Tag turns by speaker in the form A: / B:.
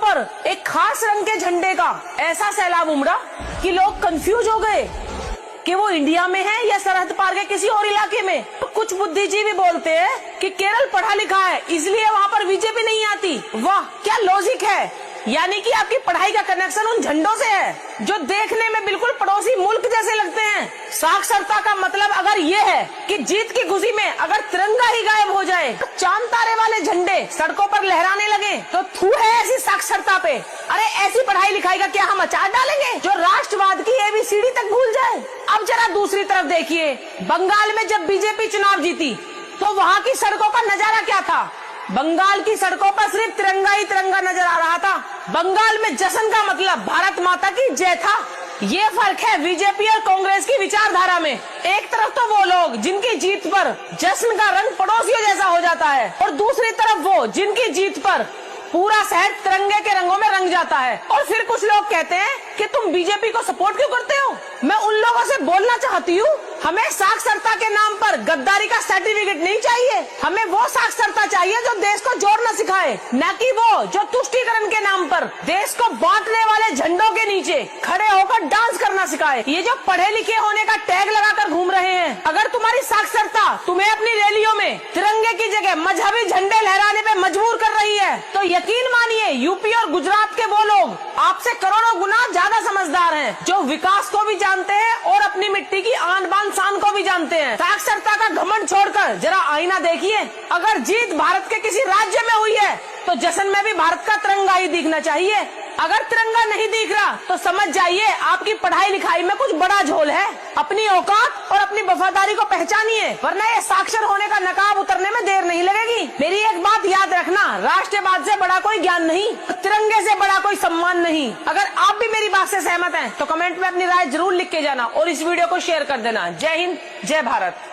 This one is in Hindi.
A: पर एक खास रंग के झंडे का ऐसा सैलाब उमड़ा कि लोग कंफ्यूज हो गए कि वो इंडिया में है या सरहद पार के किसी और इलाके में। कुछ बुद्धिजीवी बोलते हैं कि केरल पढ़ा लिखा है इसलिए वहाँ पर बीजेपी नहीं आती। वाह क्या लॉजिक है, यानी कि आपकी पढ़ाई का कनेक्शन उन झंडों से है जो देखने में बिल्कुल पड़ोसी मुल्क जैसे लगते हैं। साक्षरता का मतलब अगर ये है कि जीत की खुशी में अगर तिरंगा ही गायब हो जाए, चांद तारे वाले झंडे सड़कों पर लहराने लगे, तो थू है ऐसी साक्षरता पे। अरे ऐसी पढ़ाई लिखाई का क्या हम अचार डालेंगे जो राष्ट्रवाद की ABCD तक भूल जाए। अब जरा दूसरी तरफ देखिए, बंगाल में जब बीजेपी चुनाव जीती तो वहाँ की सड़कों का नजारा क्या था। बंगाल की सड़कों पर सिर्फ तिरंगा ही तिरंगा नजर आ रहा था। बंगाल में जश्न का मतलब भारत माता की जय था। ये फर्क है बीजेपी और कांग्रेस की विचारधारा में। एक तरफ तो वो लोग जिनकी जीत पर जश्न का रंग पड़ोसियों जैसा हो जाता है, और दूसरी तरफ वो जिनकी जीत पर पूरा शहर तिरंगे के रंगों में रंग जाता है। और फिर कुछ लोग कहते हैं कि तुम बीजेपी को सपोर्ट क्यों करते हो। मैं उन लोगों से बोलना चाहती हूँ, हमें साक्षरता के नाम पर गद्दारी का सर्टिफिकेट नहीं चाहिए। हमें वो साक्षरता चाहिए जो देश को जोड़ना सिखाए, न कि वो जो तुष्टीकरण के नाम पर देश को बांटने वाले झंडों के नीचे खड़े होकर डांस करना सिखाए। ये जो पढ़े लिखे होने का टैग लगाकर घूम रहे हैं, अगर तुम्हारी साक्षरता तुम्हें अपनी रैलियों में तिरंगे की जगह मजहबी झंडे लहराने पे मजबूर कर रही है, तो यकीन मानिए यूपी और गुजरात के वो लोग आपसे करोड़ों गुना ज्यादा समझदार हैं, जो विकास को भी जानते हैं और अपनी मिट्टी की आन बान शान को भी जानते हैं। साक्षरता का घमंड छोड़कर जरा आईना देखिए। अगर जीत भारत के किसी राज्य में हुई है तो जश्न में भी भारत का तिरंगा ही दिखना चाहिए। अगर तिरंगा नहीं दिख रहा तो समझ जाइए आपकी पढ़ाई लिखाई में कुछ बड़ा झोल है। अपनी औकात और अपनी वफादारी को पहचानिए, वरना ये साक्षर होने का नकाब उतरने में देर नहीं लगेगी। मेरी एक बात याद रखना, राष्ट्रवाद से बड़ा कोई ज्ञान नहीं, तिरंगे से बड़ा कोई सम्मान नहीं। अगर आप भी मेरी बात से सहमत हैं तो कमेंट में अपनी राय जरूर लिख के जाना और इस वीडियो को शेयर कर देना। जय हिंद, जय भारत।